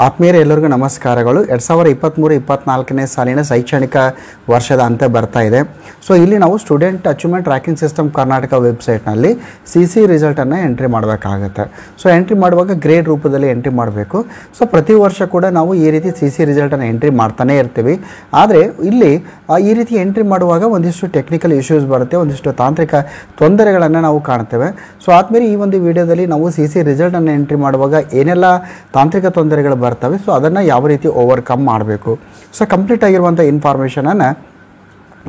ಆತ್ಮೀಯರೇ ಎಲ್ಲರಿಗೂ ನಮಸ್ಕಾರಗಳು. 2023-24ನೇ ಸಾಲಿನ ಶೈಕ್ಷಣಿಕ ವರ್ಷದ ಅಂತ್ಯ ಬರ್ತಾ ಇದೆ. ಸೊ ಇಲ್ಲಿ ನಾವು student achievement tracking system Karnataka ವೆಬ್ಸೈಟ್ನಲ್ಲಿ CC ರಿಸಲ್ಟನ್ನು ಎಂಟ್ರಿ ಮಾಡಬೇಕಾಗುತ್ತೆ. ಸೊ ಎಂಟ್ರಿ ಮಾಡುವಾಗ ಗ್ರೇಡ್ ರೂಪದಲ್ಲಿ ಎಂಟ್ರಿ ಮಾಡಬೇಕು. ಸೊ ಪ್ರತಿ ವರ್ಷ ಕೂಡ ನಾವು ಈ ರೀತಿ CC ರಿಸಲ್ಟನ್ನು ಎಂಟ್ರಿ ಮಾಡ್ತಾನೆ ಇರ್ತೀವಿ. ಆದರೆ ಇಲ್ಲಿ ಈ ರೀತಿ ಎಂಟ್ರಿ ಮಾಡುವಾಗ ಒಂದಿಷ್ಟು ಟೆಕ್ನಿಕಲ್ ಇಶ್ಯೂಸ್ ಬರುತ್ತೆ, ಒಂದಿಷ್ಟು ತಾಂತ್ರಿಕ ತೊಂದರೆಗಳನ್ನು ನಾವು ಕಾಣ್ತೇವೆ. ಸೊ ಆದ್ಮೇಲೆ ಈ ಒಂದು ವಿಡಿಯೋದಲ್ಲಿ ನಾವು CC ರಿಸಲ್ಟನ್ನು ಎಂಟ್ರಿ ಮಾಡುವಾಗ ಏನೆಲ್ಲ ತಾಂತ್ರಿಕ ತೊಂದರೆಗಳು ಬರ್ತವೆ, ಸೊ ಅದನ್ನು ಯಾವ ರೀತಿ ಓವರ್ಕಮ್ ಮಾಡಬೇಕು, ಸೊ ಕಂಪ್ಲೀಟ್ ಆಗಿರುವಂಥ ಇನ್ಫಾರ್ಮೇಷನನ್ನು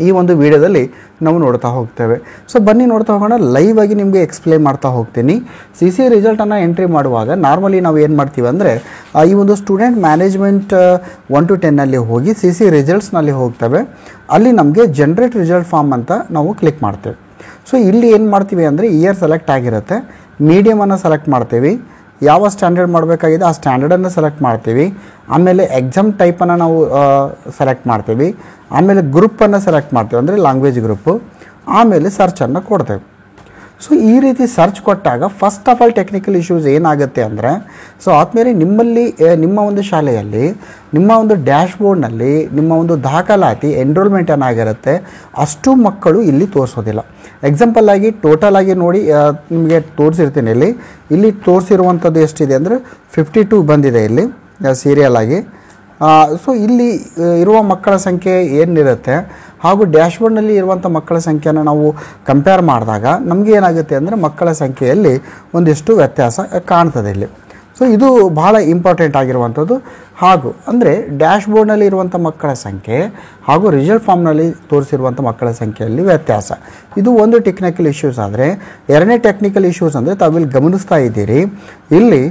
ಈ ಒಂದು ವಿಡಿಯೋದಲ್ಲಿ ನಾವು ನೋಡ್ತಾ ಹೋಗ್ತೇವೆ. ಸೊ ಬನ್ನಿ ನೋಡ್ತಾ ಹೋಗೋಣ. ಲೈವ್ ಆಗಿ ನಿಮಗೆ ಎಕ್ಸ್ಪ್ಲೇನ್ ಮಾಡ್ತಾ ಹೋಗ್ತೀನಿ. CC ರಿಸಲ್ಟನ್ನು ಎಂಟ್ರಿ ಮಾಡುವಾಗ ನಾರ್ಮಲಿ ನಾವು ಏನು ಮಾಡ್ತೀವಿ ಅಂದರೆ ಈ ಒಂದು ಸ್ಟೂಡೆಂಟ್ ಮ್ಯಾನೇಜ್ಮೆಂಟ್ 1 to 10ನಲ್ಲಿ ಹೋಗಿ CC ರಿಸಲ್ಟ್ಸ್ನಲ್ಲಿ ಹೋಗ್ತೇವೆ. ಅಲ್ಲಿ ನಮಗೆ ಜನ್ರೇಟ್ ರಿಸಲ್ಟ್ ಫಾರ್ಮ್ ಅಂತ ನಾವು ಕ್ಲಿಕ್ ಮಾಡ್ತೇವೆ. ಸೊ ಇಲ್ಲಿ ಏನು ಮಾಡ್ತೀವಿ ಅಂದರೆ ಇಯರ್ ಸೆಲೆಕ್ಟ್ ಆಗಿರುತ್ತೆ, ಮೀಡಿಯಮನ್ನು ಸೆಲೆಕ್ಟ್ ಮಾಡ್ತೀವಿ, ಯಾವ ಸ್ಟ್ಯಾಂಡರ್ಡ್ ಮಾಡಬೇಕಾಗಿದೆ ಆ ಸ್ಟ್ಯಾಂಡರ್ಡನ್ನು ಸೆಲೆಕ್ಟ್ ಮಾಡ್ತೀವಿ, ಆಮೇಲೆ ಎಕ್ಸಾಮ್ ಟೈಪನ್ನು ನಾವು ಸೆಲೆಕ್ಟ್ ಮಾಡ್ತೀವಿ, ಆಮೇಲೆ ಗ್ರೂಪನ್ನು ಸೆಲೆಕ್ಟ್ ಮಾಡ್ತೀವಿ ಅಂದರೆ ಲ್ಯಾಂಗ್ವೇಜ್ ಗ್ರೂಪು, ಆಮೇಲೆ ಸರ್ಚನ್ನು ಕೊಡ್ತೇವೆ. ಸೊ ಈ ರೀತಿ ಸರ್ಚ್ ಕೊಟ್ಟಾಗ first of all technical issues ಏನಾಗುತ್ತೆ ಅಂದರೆ, ಸೊ ಆದ್ಮೇಲೆ ನಿಮ್ಮಲ್ಲಿ ನಿಮ್ಮ ಒಂದು ಶಾಲೆಯಲ್ಲಿ ನಿಮ್ಮ ಒಂದು ಡ್ಯಾಶ್ ಬೋರ್ಡ್ನಲ್ಲಿ ನಿಮ್ಮ ಒಂದು ದಾಖಲಾತಿ ಎನ್ರೋಲ್ಮೆಂಟ್ ಏನಾಗಿರುತ್ತೆ ಅಷ್ಟು ಮಕ್ಕಳು ಇಲ್ಲಿ ತೋರಿಸೋದಿಲ್ಲ. ಎಕ್ಸಾಂಪಲ್ ಆಗಿ ಟೋಟಲ್ ಆಗಿ ನೋಡಿ, ನಿಮಗೆ ತೋರಿಸಿರ್ತೀನಿ. ಇಲ್ಲಿ ತೋರಿಸಿರುವಂಥದ್ದು ಎಷ್ಟಿದೆ ಅಂದರೆ 52 ಬಂದಿದೆ ಇಲ್ಲಿ ಸೀರಿಯಲ್ ಆಗಿ. ಸೊ ಇಲ್ಲಿ ಇರುವ ಮಕ್ಕಳ ಸಂಖ್ಯೆ ಏನಿರುತ್ತೆ ಹಾಗೂ ಡ್ಯಾಶ್ಬೋರ್ಡ್ನಲ್ಲಿ ಇರುವಂಥ ಮಕ್ಕಳ ಸಂಖ್ಯೆಯನ್ನು ನಾವು ಕಂಪೇರ್ ಮಾಡಿದಾಗ ನಮಗೆ ಏನಾಗುತ್ತೆ ಅಂದರೆ ಮಕ್ಕಳ ಸಂಖ್ಯೆಯಲ್ಲಿ ಒಂದಿಷ್ಟು ವ್ಯತ್ಯಾಸ ಕಾಣ್ತದೆ ಇಲ್ಲಿ. ಸೊ ಇದು ಭಾಳ ಇಂಪಾರ್ಟೆಂಟ್ ಆಗಿರುವಂಥದ್ದು. ಹಾಗೂ ಅಂದರೆ ಡ್ಯಾಶ್ಬೋರ್ಡ್ನಲ್ಲಿ ಇರುವಂಥ ಮಕ್ಕಳ ಸಂಖ್ಯೆ ಹಾಗೂ ರಿಸಲ್ಟ್ ಫಾರ್ಮ್ನಲ್ಲಿ ತೋರಿಸಿರುವಂಥ ಮಕ್ಕಳ ಸಂಖ್ಯೆಯಲ್ಲಿ ವ್ಯತ್ಯಾಸ, ಇದು ಒಂದು ಟೆಕ್ನಿಕಲ್ ಇಶ್ಯೂಸ್. ಆದರೆ ಎರಡನೇ ಟೆಕ್ನಿಕಲ್ ಇಶ್ಯೂಸ್ ಅಂದರೆ ತಾವಿಲ್ಲಿ ಗಮನಿಸ್ತಾ ಇದ್ದೀರಿ, ಇಲ್ಲಿ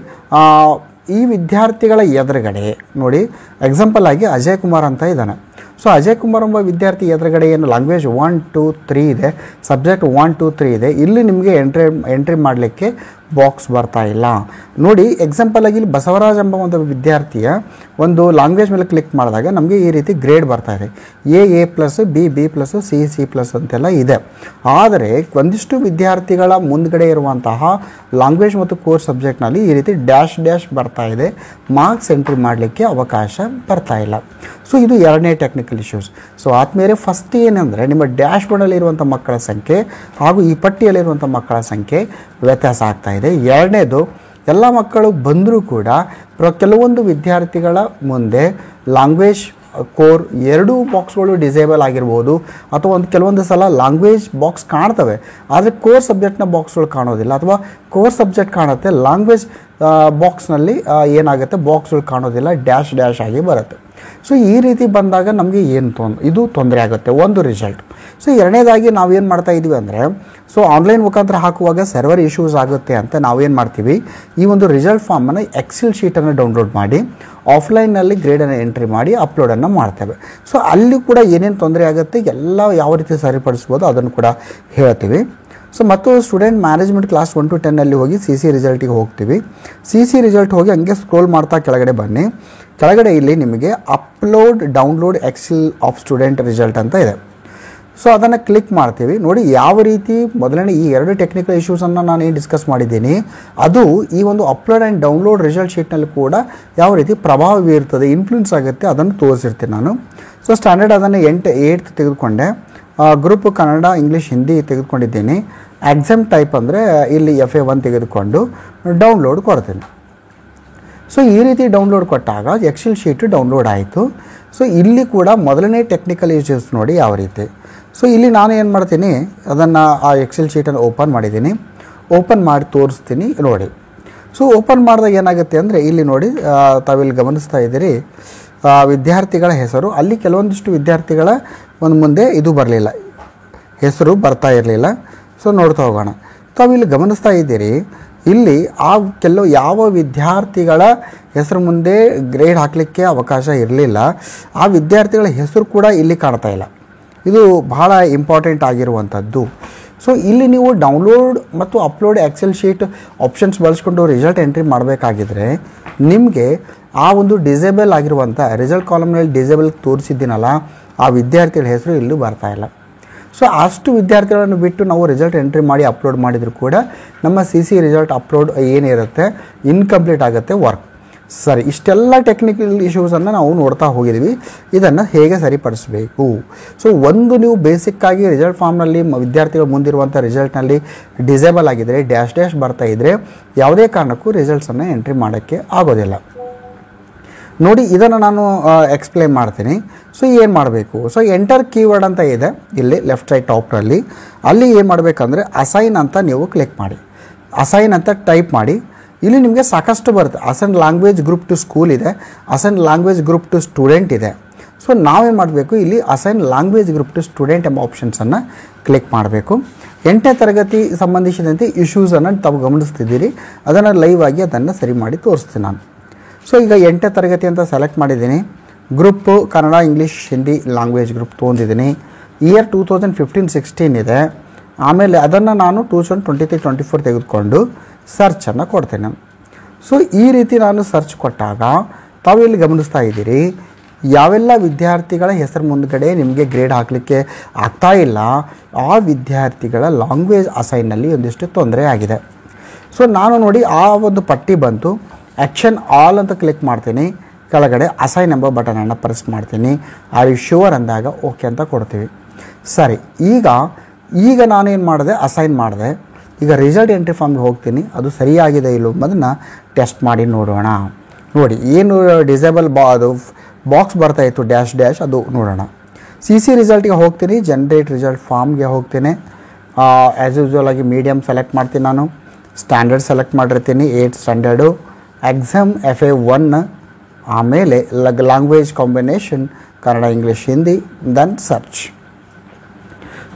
ಈ ವಿದ್ಯಾರ್ಥಿಗಳ ಎದುರುಗಡೆ ನೋಡಿ, ಎಕ್ಸಾಂಪಲ್ ಆಗಿ ಅಜಯ್ ಕುಮಾರ್ ಅಂತ ಇದ್ದಾನೆ. ಸೊ ಅಜಯ್ ಕುಮಾರ್ ಎಂಬ ವಿದ್ಯಾರ್ಥಿ ಎದುರುಗಡೆ ಏನು ಲ್ಯಾಂಗ್ವೇಜ್ 1, 2, 3 ಇದೆ, ಸಬ್ಜೆಕ್ಟ್ 1, 2, 3 ಇದೆ. ಇಲ್ಲಿ ನಿಮಗೆ ಎಂಟ್ರಿ ಮಾಡಲಿಕ್ಕೆ ಬಾಕ್ಸ್ ಬರ್ತಾ ಇಲ್ಲ ನೋಡಿ. ಎಕ್ಸಾಂಪಲ್ ಆಗಿ ಇಲ್ಲಿ ಬಸವರಾಜ್ ಎಂಬ ಒಂದು ವಿದ್ಯಾರ್ಥಿಯ ಒಂದು ಲ್ಯಾಂಗ್ವೇಜ್ ಮೇಲೆ ಕ್ಲಿಕ್ ಮಾಡಿದಾಗ ನಮಗೆ ಈ ರೀತಿ ಗ್ರೇಡ್ ಬರ್ತಾ ಇದೆ, A+, B+, C++ ಅಂತೆಲ್ಲ ಇದೆ. ಆದರೆ ಒಂದಿಷ್ಟು ವಿದ್ಯಾರ್ಥಿಗಳ ಮುಂದ್ಗಡೆ ಇರುವಂತಹ ಲ್ಯಾಂಗ್ವೇಜ್ ಮತ್ತು ಕೋರ್ಸ್ ಸಬ್ಜೆಕ್ಟ್ನಲ್ಲಿ ಈ ರೀತಿ ಡ್ಯಾಶ್ ಬರ್ತಾ ಇದೆ, ಮಾರ್ಕ್ಸ್ ಎಂಟ್ರಿ ಮಾಡಲಿಕ್ಕೆ ಅವಕಾಶ ಬರ್ತಾ ಇಲ್ಲ. ಸೊ ಇದು ಎರಡನೇ ಟೆಕ್ನಿಕಲ್ ಇಶ್ಯೂಸ್. ಸೊ ಆದ್ಮೇಲೆ ಫಸ್ಟ್ ಏನಂದರೆ ನಿಮ್ಮ ಡ್ಯಾಶ್ ಬೋರ್ಡಲ್ಲಿ ಇರುವಂಥ ಮಕ್ಕಳ ಸಂಖ್ಯೆ ಹಾಗೂ ಈ ಪಟ್ಟಿಯಲ್ಲಿರುವಂಥ ಮಕ್ಕಳ ಸಂಖ್ಯೆ ವ್ಯತ್ಯಾಸ ಆಗ್ತಾ ಇದೆ. ಎರಡನೇದು, ಎಲ್ಲ ಮಕ್ಕಳು ಬಂದರೂ ಕೂಡ ಕೆಲವೊಂದು ವಿದ್ಯಾರ್ಥಿಗಳ ಮುಂದೆ ಲ್ಯಾಂಗ್ವೇಜ್ ಕೋರ್ ಎರಡೂ ಬಾಕ್ಸ್ಗಳು ಡಿಸೇಬಲ್ ಆಗಿರ್ಬೋದು, ಅಥವಾ ಕೆಲವೊಂದು ಸಲ ಲ್ಯಾಂಗ್ವೇಜ್ ಬಾಕ್ಸ್ ಕಾಣ್ತವೆ ಆದರೆ ಕೋರ್ ಸಬ್ಜೆಕ್ಟ್ನ ಬಾಕ್ಸ್ಗಳು ಕಾಣೋದಿಲ್ಲ, ಅಥವಾ ಕೋರ್ ಸಬ್ಜೆಕ್ಟ್ ಕಾಣುತ್ತೆ ಲ್ಯಾಂಗ್ವೇಜ್ ಬಾಕ್ಸ್ನಲ್ಲಿ ಏನಾಗುತ್ತೆ ಬಾಕ್ಸ್ಗಳು ಕಾಣೋದಿಲ್ಲ, ಡ್ಯಾಶ್ ಆಗಿ ಬರುತ್ತೆ. ಸೊ ಈ ರೀತಿ ಬಂದಾಗ ನಮಗೆ ಇದು ತೊಂದರೆ ಆಗುತ್ತೆ ಒಂದು ರಿಸಲ್ಟ್. ಸೊ ಎರಡನೇದಾಗಿ ನಾವೇನು ಮಾಡ್ತಾ ಇದ್ದೀವಿ ಅಂದರೆ, ಸೊ ಆನ್ಲೈನ್ ಮುಖಾಂತರ ಹಾಕುವಾಗ ಸರ್ವರ್ ಇಶ್ಯೂಸ್ ಆಗುತ್ತೆ ಅಂತ ನಾವೇನು ಮಾಡ್ತೀವಿ, ಈ ಒಂದು ರಿಸಲ್ಟ್ ಫಾರ್ಮನ್ನು ಎಕ್ಸೆಲ್ ಶೀಟನ್ನು ಡೌನ್ಲೋಡ್ ಮಾಡಿ ಆಫ್ಲೈನ್ನಲ್ಲಿ ಗ್ರೇಡನ್ನು ಎಂಟ್ರಿ ಮಾಡಿ ಅಪ್ಲೋಡನ್ನು ಮಾಡ್ತೇವೆ. ಸೊ ಅಲ್ಲಿ ಕೂಡ ಏನೇನು ತೊಂದರೆ ಆಗುತ್ತೆ ಎಲ್ಲ ಯಾವ ರೀತಿ ಸರಿಪಡಿಸ್ಬೋದು ಅದನ್ನು ಕೂಡ ಹೇಳ್ತೀವಿ. ಸೊ ಮತ್ತು ಸ್ಟೂಡೆಂಟ್ ಮ್ಯಾನೇಜ್ಮೆಂಟ್ ಕ್ಲಾಸ್ 1 to 10ನಲ್ಲಿ ಹೋಗಿ CC ರಿಸಲ್ಟಿಗೆ ಹೋಗ್ತೀವಿ. CC ರಿಸಲ್ಟ್ ಹೋಗಿ ಹಂಗೆ ಸ್ಕ್ರೋಲ್ ಮಾಡ್ತಾ ಕೆಳಗಡೆ ಬನ್ನಿ. ಕೆಳಗಡೆ ಇಲ್ಲಿ ನಿಮಗೆ download excel of student result ಅಂತ ಇದೆ. ಸೊ ಅದನ್ನು ಕ್ಲಿಕ್ ಮಾಡ್ತೀವಿ. ನೋಡಿ ಯಾವ ರೀತಿ ಮೊದಲನೇ ಈ ಎರಡು ಟೆಕ್ನಿಕಲ್ ಇಶ್ಯೂಸನ್ನು ನಾನು ಏನು ಡಿಸ್ಕಸ್ ಮಾಡಿದ್ದೀನಿ ಅದು ಈ ಒಂದು ಅಪ್ಲೋಡ್ ಆ್ಯಂಡ್ ಡೌನ್ಲೋಡ್ ರಿಸಲ್ಟ್ ಶೀಟ್ನಲ್ಲಿ ಕೂಡ ಯಾವ ರೀತಿ ಪ್ರಭಾವ ಬೀರ್ತದೆ, ಇನ್ಫ್ಲುಯೆನ್ಸ್ ಆಗುತ್ತೆ ಅದನ್ನು ತೋರಿಸಿರ್ತೀನಿ ನಾನು. ಸೊ ಸ್ಟ್ಯಾಂಡರ್ಡ್ ಅದನ್ನು 8th ತೆಗೆದುಕೊಂಡೆ, ಗ್ರೂಪ್ ಕನ್ನಡ, ಇಂಗ್ಲೀಷ್, ಹಿಂದಿ ತೆಗೆದುಕೊಂಡಿದ್ದೀನಿ. ಎಕ್ಸಾಮ್ ಟೈಪ್ ಅಂದರೆ ಇಲ್ಲಿ FA1 ತೆಗೆದುಕೊಂಡು ಡೌನ್ಲೋಡ್ ಕೊಡ್ತೀನಿ. ಸೊ ಈ ರೀತಿ ಡೌನ್ಲೋಡ್ ಕೊಟ್ಟಾಗ ಎಕ್ಸೆಲ್ ಶೀಟ್ ಡೌನ್ಲೋಡ್ ಆಯಿತು. ಸೊ ಇಲ್ಲಿ ಕೂಡ ಮೊದಲನೇ ಟೆಕ್ನಿಕಲ್ ಇಶ್ಯೂಸ್ ನೋಡಿ ಯಾವ ರೀತಿ. ಸೊ ಇಲ್ಲಿ ನಾನು ಏನು ಮಾಡ್ತೀನಿ, ಅದನ್ನು ಆ ಎಕ್ಸೆಲ್ ಶೀಟನ್ನು ಓಪನ್ ಮಾಡಿದ್ದೀನಿ, ಓಪನ್ ಮಾಡಿ ತೋರಿಸ್ತೀನಿ ನೋಡಿ. ಸೊ ಓಪನ್ ಮಾಡಿದಾಗ ಏನಾಗುತ್ತೆ ಅಂದರೆ ಇಲ್ಲಿ ನೋಡಿ, ತಾವಿಲ್ಲಿ ಗಮನಿಸ್ತಾ ಇದ್ದೀರಿ ವಿದ್ಯಾರ್ಥಿಗಳ ಹೆಸರು, ಅಲ್ಲಿ ಕೆಲವೊಂದಿಷ್ಟು ವಿದ್ಯಾರ್ಥಿಗಳ ಒಂದು ಮುಂದೆ ಇದು ಬರಲಿಲ್ಲ, ಹೆಸರು ಬರ್ತಾ ಇರಲಿಲ್ಲ. ಸೊ ನೋಡ್ತಾ ಹೋಗೋಣ. ತಾವಿಲ್ಲಿ ಗಮನಿಸ್ತಾ ಇದ್ದೀರಿ, ಇಲ್ಲಿ ಯಾವ ವಿದ್ಯಾರ್ಥಿಗಳ ಹೆಸರು ಮುಂದೆ ಗ್ರೇಡ್ ಹಾಕಲಿಕ್ಕೆ ಅವಕಾಶ ಇರಲಿಲ್ಲ ಆ ವಿದ್ಯಾರ್ಥಿಗಳ ಹೆಸರು ಕೂಡ ಇಲ್ಲಿ ಕಾಣ್ತಾ ಇಲ್ಲ. ಇದು ಬಹಳ ಇಂಪಾರ್ಟೆಂಟ್ ಆಗಿರುವಂಥದ್ದು. ಸೊ ಇಲ್ಲಿ ನೀವು ಡೌನ್ಲೋಡ್ ಮತ್ತು ಅಪ್ಲೋಡ್ ಎಕ್ಸೆಲ್ ಶೀಟ್ ಆಪ್ಷನ್ಸ್ ಬಳಸ್ಕೊಂಡು ರಿಸಲ್ಟ್ ಎಂಟ್ರಿ ಮಾಡಬೇಕಾಗಿದ್ರೆ ನಿಮಗೆ ಆ ಒಂದು ಡಿಸೇಬಲ್ ಆಗಿರುವಂಥ ರಿಸಲ್ಟ್ ಕಾಲಮ್ನಲ್ಲಿ ಡಿಸೇಬಲ್ ತೋರಿಸಿದ್ದೀನಲ್ಲ ಆ ವಿದ್ಯಾರ್ಥಿಗಳ ಹೆಸರು ಇಲ್ಲೂ ಬರ್ತಾ ಇಲ್ಲ. ಸೊ ಅಷ್ಟು ವಿದ್ಯಾರ್ಥಿಗಳನ್ನು ಬಿಟ್ಟು ನಾವು ರಿಸಲ್ಟ್ ಎಂಟ್ರಿ ಮಾಡಿ ಅಪ್ಲೋಡ್ ಮಾಡಿದರೂ ಕೂಡ ನಮ್ಮ CC ರಿಸಲ್ಟ್ ಅಪ್ಲೋಡ್ ಏನಿರುತ್ತೆ ಇನ್ಕಂಪ್ಲೀಟ್ ಆಗುತ್ತೆ ವರ್ಕ್. ಸರಿ, ಇಷ್ಟೆಲ್ಲ ಟೆಕ್ನಿಕಲ್ ಇಶ್ಯೂಸನ್ನು ನಾವು ನೋಡ್ತಾ ಹೋಗಿದ್ದೀವಿ. ಇದನ್ನು ಹೇಗೆ ಸರಿಪಡಿಸಬೇಕು? ಸೊ ಒಂದು ನೀವು ಬೇಸಿಕ್ಕಾಗಿ ರಿಸಲ್ಟ್ ಫಾರ್ಮ್ನಲ್ಲಿ ವಿದ್ಯಾರ್ಥಿಗಳು ಮುಂದಿರುವಂಥ ರಿಸಲ್ಟ್ನಲ್ಲಿ ಡಿಸೇಬಲ್ ಆಗಿದ್ದರೆ, ಡ್ಯಾಶ್ ಡ್ಯಾಶ್ ಬರ್ತಾ ಇದ್ದರೆ ಯಾವುದೇ ಕಾರಣಕ್ಕೂ ರಿಸಲ್ಟ್ಸನ್ನು ಎಂಟ್ರಿ ಮಾಡೋಕ್ಕೆ ಆಗೋದಿಲ್ಲ. ನೋಡಿ, ಇದನ್ನು ನಾನು ಎಕ್ಸ್ಪ್ಲೇನ್ ಮಾಡ್ತೀನಿ. ಸೊ ಏನು ಮಾಡಬೇಕು? ಸೊ ಎಂಟರ್ ಕೀವರ್ಡ್ ಅಂತ ಇದೆ ಇಲ್ಲಿ ಲೆಫ್ಟ್ ಸೈಡ್ ಟಾಪ್ನಲ್ಲಿ. ಅಲ್ಲಿ ಏನು ಮಾಡಬೇಕಂದ್ರೆ ಅಸೈನ್ ಅಂತ ನೀವು ಕ್ಲಿಕ್ ಮಾಡಿ. ಅಸೈನ್ ಅಂತ ಟೈಪ್ ಮಾಡಿ. ಇಲ್ಲಿ ನಿಮಗೆ ಸಾಕಷ್ಟು ಬರುತ್ತೆ. Assign language group to school ಇದೆ, assign language group to student ಇದೆ. ಸೊ ನಾವೇನು ಮಾಡಬೇಕು, ಇಲ್ಲಿ assign language group to student ಎಂಬ ಆಪ್ಷನ್ಸನ್ನು ಕ್ಲಿಕ್ ಮಾಡಬೇಕು. 8ನೇ ತರಗತಿ ಸಂಬಂಧಿಸಿದಂತೆ ಇಶ್ಯೂಸನ್ನು ತಾವು ಗಮನಿಸ್ತಿದ್ದೀರಿ. ಅದನ್ನು ಲೈವ್ ಆಗಿ ಅದನ್ನು ಸರಿ ಮಾಡಿ ತೋರಿಸ್ತೀನಿ ನಾನು. ಸೊ ಈಗ 8ನೇ ತರಗತಿ ಅಂತ ಸೆಲೆಕ್ಟ್ ಮಾಡಿದ್ದೀನಿ. Group Kannada, English, Hindi language group ತೊಗೊಂಡಿದ್ದೀನಿ. ಇಯರ್ 2015-16 ಇದೆ. ಆಮೇಲೆ ಅದನ್ನು ನಾನು 2023-24 ತೆಗೆದುಕೊಂಡು ಸರ್ಚನ್ನು ಕೊಡ್ತೇನೆ. ಸೊ ಈ ರೀತಿ ನಾನು ಸರ್ಚ್ ಕೊಟ್ಟಾಗ ತಾವು ಇಲ್ಲಿ ಗಮನಿಸ್ತಾ ಇದ್ದೀರಿ, ಯಾವೆಲ್ಲ ವಿದ್ಯಾರ್ಥಿಗಳ ಹೆಸರು ಮುಂದ್ಗಡೆ ನಿಮಗೆ ಗ್ರೇಡ್ ಹಾಕಲಿಕ್ಕೆ ಆಗ್ತಾ ಇಲ್ಲ, ಆ ವಿದ್ಯಾರ್ಥಿಗಳ ಲ್ಯಾಂಗ್ವೇಜ್ ಅಸೈನ್ನಲ್ಲಿ ಒಂದಿಷ್ಟು ತೊಂದರೆ ಆಗಿದೆ. ಸೊ ನಾನು ನೋಡಿ ಆ ಒಂದು ಪಟ್ಟಿ ಬಂತು. ಆ್ಯಕ್ಷನ್ ಆಲ್ ಅಂತ ಕ್ಲಿಕ್ ಮಾಡ್ತೀನಿ. ಕೆಳಗಡೆ ಅಸೈನ್ ಎಂಬ ಬಟನನ್ನು ಪ್ರೆಸ್ ಮಾಡ್ತೀನಿ. ಆರ್ ಯು ಶ್ಯೂರ್ ಅಂದಾಗ ಓಕೆ ಅಂತ ಕೊಡ್ತೀವಿ. ಸರಿ, ಈಗ ನಾನೇನು ಮಾಡಿದೆ, ಅಸೈನ್ ಮಾಡಿದೆ. ಈಗ ರಿಸಲ್ಟ್ ಎಂಟ್ರಿ ಫಾರ್ಮ್ಗೆ ಹೋಗ್ತೀನಿ. ಅದು ಸರಿಯಾಗಿದೆ ಇಲ್ಲೋ ಅದನ್ನು ಟೆಸ್ಟ್ ಮಾಡಿ ನೋಡೋಣ. ನೋಡಿ, ಏನು ಡಿಸೇಬಲ್ ಅದು ಬಾಕ್ಸ್ ಬರ್ತಾಯಿತ್ತು ಡ್ಯಾಶ್ ಡ್ಯಾಶ್, ಅದು ನೋಡೋಣ. CC ರಿಸಲ್ಟ್ಗೆ ಹೋಗ್ತೀನಿ. ಜನರೇಟ್ ರಿಸಲ್ಟ್ ಫಾರ್ಮ್ಗೆ ಹೋಗ್ತೀನಿ. ಆ್ಯಸ್ ಯೂಸ್ವಲ್ ಆಗಿ ಮೀಡಿಯಮ್ ಸೆಲೆಕ್ಟ್ ಮಾಡ್ತೀನಿ. ನಾನು ಸ್ಟ್ಯಾಂಡರ್ಡ್ ಸೆಲೆಕ್ಟ್ ಮಾಡಿರ್ತೀನಿ, 8th ಸ್ಟ್ಯಾಂಡರ್ಡು. ಎಕ್ಸಾಮ್ FA1, ಆಮೇಲೆ language combination Kannada, English, Hindi, then search.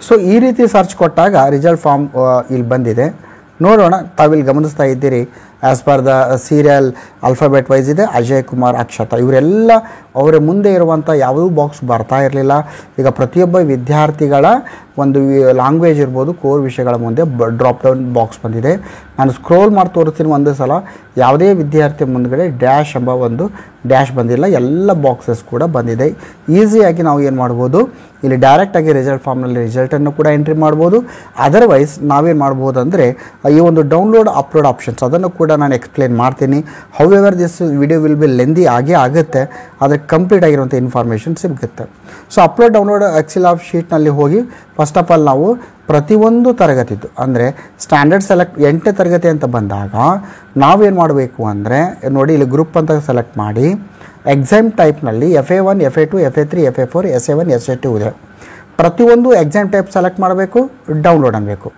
So ಈ ರೀತಿ ಸರ್ಚ್ ಕೊಟ್ಟಾಗ ರಿಸಲ್ಟ್ ಫಾರ್ಮ್ ಇಲ್ಲಿ ಬಂದಿದೆ. ನೋಡೋಣ, ತಾವಿಲ್ಲಿ ಗಮನಿಸ್ತಾ ಇದ್ದೀರಿ. As per the serial alphabet wise ಇದೆ. ಅಜಯ್ ಕುಮಾರ್, ಅಕ್ಷತಾ ಇವರೆಲ್ಲ ಅವರ ಮುಂದೆ ಇರುವಂಥ ಯಾವುದೂ ಬಾಕ್ಸ್ ಬರ್ತಾ ಇರಲಿಲ್ಲ. ಈಗ ಪ್ರತಿಯೊಬ್ಬ ವಿದ್ಯಾರ್ಥಿಗಳ ಒಂದು ಲ್ಯಾಂಗ್ವೇಜ್ ಇರ್ಬೋದು, ಕೋರ್ ವಿಷಯಗಳ ಮುಂದೆ ಡ್ರಾಪ್ ಡೌನ್ ಬಾಕ್ಸ್ ಬಂದಿದೆ. ನಾನು ಸ್ಕ್ರೋಲ್ ಮಾಡಿ ತೋರಿಸ್ತೀನಿ ಒಂದೇ ಸಲ. ಯಾವುದೇ ವಿದ್ಯಾರ್ಥಿ ಮುಂದ್ಗಡೆ ಡ್ಯಾಶ್ ಎಂಬ ಒಂದು ಡ್ಯಾಶ್ ಬಂದಿಲ್ಲ. ಎಲ್ಲ ಬಾಕ್ಸಸ್ ಕೂಡ ಬಂದಿದೆ. ಈಸಿಯಾಗಿ ನಾವು ಏನು ಮಾಡ್ಬೋದು, ಇಲ್ಲಿ ಡೈರೆಕ್ಟಾಗಿ ರಿಸಲ್ಟ್ ಫಾರ್ಮ್ನಲ್ಲಿ ರಿಸಲ್ಟನ್ನು ಕೂಡ ಎಂಟ್ರಿ ಮಾಡ್ಬೋದು. ಅದರ್ವೈಸ್ ನಾವೇನು ಮಾಡ್ಬೋದು ಅಂದರೆ ಈ ಒಂದು ಡೌನ್ಲೋಡ್ ಅಪ್ಲೋಡ್ ಆಪ್ಷನ್ಸ್ ಅದನ್ನು ಕೂಡ ನಾನು ಎಕ್ಸ್ಪ್ಲೇನ್ ಮಾಡ್ತೀನಿ. However this video will be lengthy ಆಗುತ್ತೆ, ಆದರೆ ಕಂಪ್ಲೀಟ್ ಆಗಿರುವಂಥ ಇನ್ಫಾರ್ಮೇಷನ್ ಸಿಗುತ್ತೆ. So upload download excel of ಶೀಟ್ನಲ್ಲಿ ಹೋಗಿ ಫಸ್ಟ್ ಆಫ್ ಆಲ್ ನಾವು ಪ್ರತಿಯೊಂದು ತರಗತಿದ್ದು ಅಂದರೆ ಸ್ಟ್ಯಾಂಡರ್ಡ್ ಸೆಲೆಕ್ಟ್ 8ನೇ ತರಗತಿ ಅಂತ ಬಂದಾಗ ನಾವೇನು ಮಾಡಬೇಕು ಅಂದರೆ ನೋಡಿ, ಇಲ್ಲಿ ಗ್ರೂಪ್ ಅಂತ ಸೆಲೆಕ್ಟ್ ಮಾಡಿ exam ಟೈಪ್ನಲ್ಲಿ FA1, FA2, FA3, FA4, SA1, SA2 ಇದೆ. ಪ್ರತಿಯೊಂದು ಎಕ್ಸಾಮ್ ಟೈಪ್ ಸೆಲೆಕ್ಟ್ ಮಾಡಬೇಕು, ಡೌನ್ಲೋಡ್ ಅನ್ನಬೇಕು.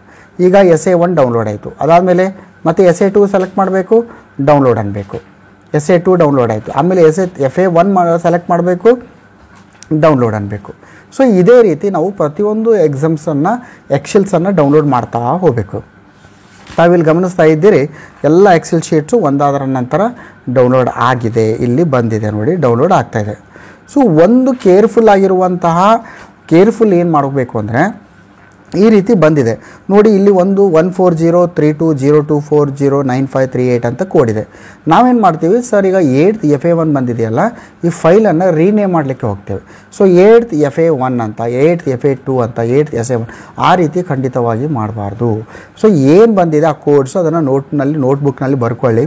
ಈಗ SA1 ಡೌನ್ಲೋಡ್ ಆಯಿತು. ಅದಾದಮೇಲೆ ಮತ್ತು SA2 ಸೆಲೆಕ್ಟ್ ಮಾಡಬೇಕು, ಡೌನ್ಲೋಡ್ ಅನ್ನಬೇಕು. SA2 ಡೌನ್ಲೋಡ್ ಆಯಿತು. ಆಮೇಲೆ FA1 ಸೆಲೆಕ್ಟ್ ಮಾಡಬೇಕು, ಡೌನ್ಲೋಡ್ ಅನ್ನಬೇಕು. ಸೊ ಇದೇ ರೀತಿ ನಾವು ಪ್ರತಿಯೊಂದು ಎಕ್ಸಾಮ್ಸನ್ನು ಎಕ್ಸೆಲ್ಸನ್ನು ಡೌನ್ಲೋಡ್ ಮಾಡ್ತಾ ಹೋಗಬೇಕು. ತಾವಿಲ್ಲಿ ಗಮನಿಸ್ತಾ ಇದ್ದೀರಿ, ಎಲ್ಲ ಎಕ್ಸೆಲ್ ಶೀಟ್ಸು ಒಂದಾದರ ನಂತರ ಡೌನ್ಲೋಡ್ ಆಗಿದೆ. ಇಲ್ಲಿ ಬಂದಿದೆ ನೋಡಿ, ಡೌನ್ಲೋಡ್ ಆಗ್ತಾಯಿದೆ. ಸೊ ಒಂದು ಕೇರ್ಫುಲ್ ಏನು ಮಾಡಬೇಕು ಅಂದರೆ ಈ ರೀತಿ ಬಂದಿದೆ ನೋಡಿ. ಇಲ್ಲಿ ಒಂದು 1403202409538 ಅಂತ ಕೋಡ್ ಇದೆ. ನಾವೇನು ಮಾಡ್ತೀವಿ ಸರ್, ಈಗ 8th FA1 ಬಂದಿದೆಯಲ್ಲ, ಈ ಫೈಲನ್ನು ರೀನೇಮ್ ಮಾಡಲಿಕ್ಕೆ ಹೋಗ್ತೇವೆ. ಸೊ 8th FA1 ಅಂತ, 8th FA2 ಅಂತ, 8th SA1 ಆ ರೀತಿ ಖಂಡಿತವಾಗಿ ಮಾಡಬಾರ್ದು. ಸೊ ಏನು ಬಂದಿದೆ ಆ ಕೋಡ್ಸು ಅದನ್ನು ನೋಟ್ಬುಕ್ನಲ್ಲಿ ಬರ್ಕೊಳ್ಳಿ.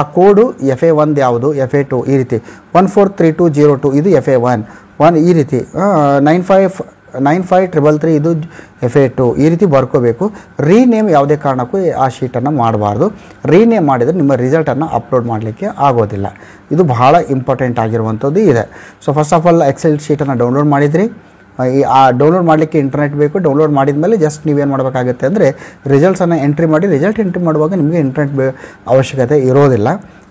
ಆ ಕೋಡು FA1 ಯಾವುದು, FA2 ಈ ರೀತಿ 143202 ಇದು FA1 ಈ ರೀತಿ 9533 ಇದು FA2 ಈ ರೀತಿ ಬರ್ಕೋಬೇಕು. ರೀನೇಮ್ ಯಾವುದೇ ಕಾರಣಕ್ಕೂ ಆ ಶೀಟನ್ನು ಮಾಡಬಾರ್ದು. ರೀನೇಮ್ ಮಾಡಿದರೆ ನಿಮ್ಮ ರಿಸಲ್ಟನ್ನು ಅಪ್ಲೋಡ್ ಮಾಡಲಿಕ್ಕೆ ಆಗೋದಿಲ್ಲ. ಇದು ಬಹಳ ಇಂಪಾರ್ಟೆಂಟ್ ಆಗಿರುವಂಥದ್ದು ಇದೆ. So first of all Excel ಶೀಟನ್ನು ಡೌನ್ಲೋಡ್ ಮಾಡಿದ್ರಿ. ಆ ಡೌನ್ಲೋಡ್ ಮಾಡಲಿಕ್ಕೆ ಇಂಟರ್ನೆಟ್ ಬೇಕು. ಡೌನ್ಲೋಡ್ ಮಾಡಿದ ಮೇಲೆ ಜಸ್ಟ್ ನೀವೇನು ಮಾಡಬೇಕಾಗುತ್ತೆ ಅಂದರೆ ರಿಸಲ್ಟ್ಸನ್ನು ಎಂಟ್ರಿ ಮಾಡಿ. ರಿಸಲ್ಟ್ ಎಂಟ್ರಿ ಮಾಡುವಾಗ ನಿಮಗೆ ಇಂಟರ್ನೆಟ್ ಅವಶ್ಯಕತೆ ಇರೋದಿಲ್ಲ.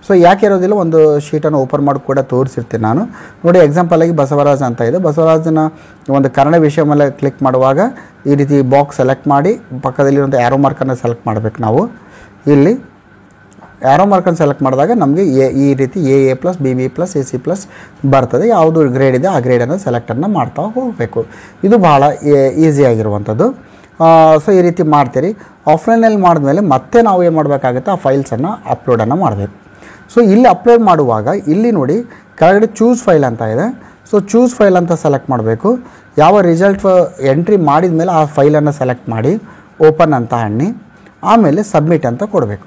ಸೊ ಯಾಕೆ ಇರೋದಿಲ್ಲ, ಒಂದು ಶೀಟನ್ನು ಓಪನ್ ಮಾಡಿ ಕೂಡ ತೋರಿಸಿರ್ತೀನಿ ನಾನು. ನೋಡಿ, ಎಕ್ಸಾಂಪಲಾಗಿ ಬಸವರಾಜ್ ಅಂತ ಇದೆ. ಬಸವರಾಜನ ಒಂದು ಕನ್ನಡ ವಿಷಯ ಮೇಲೆ ಕ್ಲಿಕ್ ಮಾಡುವಾಗ ಈ ರೀತಿ ಬಾಕ್ಸ್ ಸೆಲೆಕ್ಟ್ ಮಾಡಿ ಪಕ್ಕದಲ್ಲಿರುವಂಥ ಆ್ಯರೋ ಮಾರ್ಕನ್ನು ಸೆಲೆಕ್ಟ್ ಮಾಡಬೇಕು. ನಾವು ಇಲ್ಲಿ ಆ್ಯರೋ ಮಾರ್ಕನ್ನು ಸೆಲೆಕ್ಟ್ ಮಾಡಿದಾಗ ನಮಗೆ ಈ ರೀತಿ AA+, BB+, AC+ ಬರ್ತದೆ. ಯಾವುದು ಗ್ರೇಡ್ ಇದೆ ಆ ಗ್ರೇಡನ್ನು ಸೆಲೆಕ್ಟನ್ನು ಮಾಡ್ತಾ ಹೋಗಬೇಕು. ಇದು ಭಾಳ ಈಸಿಯಾಗಿರುವಂಥದ್ದು. ಸೊ ಈ ರೀತಿ ಮಾಡ್ತೀರಿ. ಆಫ್ಲೈನಲ್ಲಿ ಮಾಡಿದ್ಮೇಲೆ ಮತ್ತೆ ನಾವು ಏನು ಮಾಡಬೇಕಾಗುತ್ತೆ, ಆ ಫೈಲ್ಸನ್ನು ಅಪ್ಲೋಡನ್ನು ಮಾಡಬೇಕು. ಸೊ ಇಲ್ಲಿ ಅಪ್ಲೋಡ್ ಮಾಡುವಾಗ ಇಲ್ಲಿ ನೋಡಿ ಕೆಳಗಡೆ ಚೂಸ್ ಫೈಲ್ ಅಂತ ಇದೆ. ಸೊ ಚೂಸ್ ಫೈಲ್ ಅಂತ ಸೆಲೆಕ್ಟ್ ಮಾಡಬೇಕು. ಯಾವ ರಿಸಲ್ಟ್ ಎಂಟ್ರಿ ಮಾಡಿದ ಮೇಲೆ ಆ ಫೈಲನ್ನು ಸೆಲೆಕ್ಟ್ ಮಾಡಿ ಓಪನ್ ಅಂತ ಅನ್ನಿ, ಆಮೇಲೆ ಸಬ್ಮಿಟ್ ಅಂತ ಕೊಡಬೇಕು.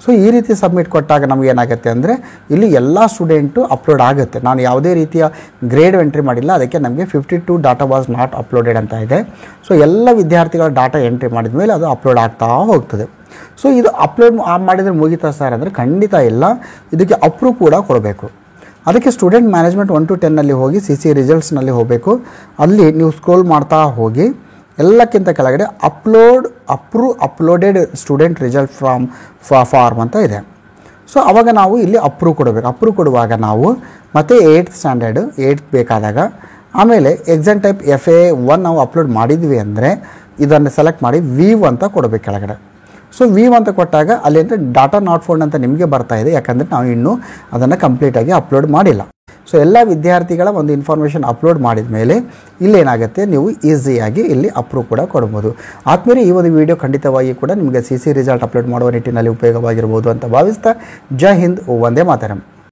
ಸೊ ಈ ರೀತಿ ಸಬ್ಮಿಟ್ ಕೊಟ್ಟಾಗ ನಮ್ಗೆ ಏನಾಗುತ್ತೆ ಅಂದರೆ ಇಲ್ಲಿ ಎಲ್ಲ ಸ್ಟೂಡೆಂಟು ಅಪ್ಲೋಡ್ ಆಗುತ್ತೆ. ನಾನು ಯಾವುದೇ ರೀತಿಯ ಗ್ರೇಡ್ ಎಂಟ್ರಿ ಮಾಡಿಲ್ಲ, ಅದಕ್ಕೆ ನಮಗೆ 52 ಡಾಟಾ ವಾಸ್ ನಾಟ್ ಅಪ್ಲೋಡೆಡ್ ಅಂತ ಇದೆ. ಸೊ ಎಲ್ಲ ವಿದ್ಯಾರ್ಥಿಗಳ ಡಾಟಾ ಎಂಟ್ರಿ ಮಾಡಿದ ಮೇಲೆ ಅದು ಅಪ್ಲೋಡ್ ಆಗ್ತಾ ಹೋಗ್ತದೆ. ಸೊ ಇದು ಅಪ್ಲೋಡ್ ಮಾಡಿದರೆ ಮುಗಿತಾ ಸರ್ ಅಂದರೆ ಖಂಡಿತ ಇಲ್ಲ, ಇದಕ್ಕೆ ಅಪ್ರೂವ್ ಕೂಡ ಕೊಡಬೇಕು. ಅದಕ್ಕೆ ಸ್ಟೂಡೆಂಟ್ ಮ್ಯಾನೇಜ್ಮೆಂಟ್ 1 to 10ನಲ್ಲಿ ಹೋಗಿ CC ರಿಸಲ್ಟ್ಸ್ನಲ್ಲಿ ಹೋಗಬೇಕು. ಅಲ್ಲಿ ನೀವು ಸ್ಕ್ರೋಲ್ ಮಾಡ್ತಾ ಹೋಗಿ ಎಲ್ಲಕ್ಕಿಂತ ಕೆಳಗಡೆ uploaded student result from form ಅಂತ ಇದೆ. ಸೊ ಆವಾಗ ನಾವು ಇಲ್ಲಿ ಅಪ್ರೂವ್ ಕೊಡಬೇಕು. ಅಪ್ರೂವ್ ಕೊಡುವಾಗ ನಾವು ಮತ್ತು 8th ಸ್ಟ್ಯಾಂಡರ್ಡ್ 8th ಬೇಕಾದಾಗ ಆಮೇಲೆ ಎಕ್ಸಾಮ್ ಟೈಪ್ FA1 ನಾವು ಅಪ್ಲೋಡ್ ಮಾಡಿದ್ವಿ ಅಂದರೆ ಇದನ್ನು ಸೆಲೆಕ್ಟ್ ಮಾಡಿ ವ್ಯೂ ಅಂತ ಕೊಡಬೇಕು ಕೆಳಗಡೆ. ಸೊ ವ್ಯೂ ಅಂತ ಕೊಟ್ಟಾಗ ಅಲ್ಲಿಂದ ಡಾಟಾ ನಾಟ್ ಫೌಂಡ್ ಅಂತ ನಿಮಗೆ ಬರ್ತಾ ಇದೆ, ಯಾಕಂದರೆ ನಾವು ಇನ್ನೂ ಅದನ್ನು ಕಂಪ್ಲೀಟಾಗಿ ಅಪ್ಲೋಡ್ ಮಾಡಿಲ್ಲ. ಸೊ ಎಲ್ಲ ವಿದ್ಯಾರ್ಥಿಗಳ ಒಂದು ಇನ್ಫಾರ್ಮೇಷನ್ ಅಪ್ಲೋಡ್ ಮಾಡಿದ ಮೇಲೆ ಇಲ್ಲೇನಾಗುತ್ತೆ, ನೀವು ಈಸಿಯಾಗಿ ಇಲ್ಲಿ ಅಪ್ರೂವ್ ಕೂಡ ಕೊಡ್ಬೋದು. ಆದ್ಮೇಲೆ ಈ ಒಂದು ವಿಡಿಯೋ ಖಂಡಿತವಾಗಿ ಕೂಡ ನಿಮಗೆ CC ರಿಸಲ್ಟ್ ಅಪ್ಲೋಡ್ ಮಾಡುವ ನಿಟ್ಟಿನಲ್ಲಿ ಉಪಯೋಗವಾಗಿರ್ಬೋದು ಅಂತ ಭಾವಿಸ್ತಾ, ಜೈ ಹಿಂದ್, ವಂದೇ ಮಾತರಂ.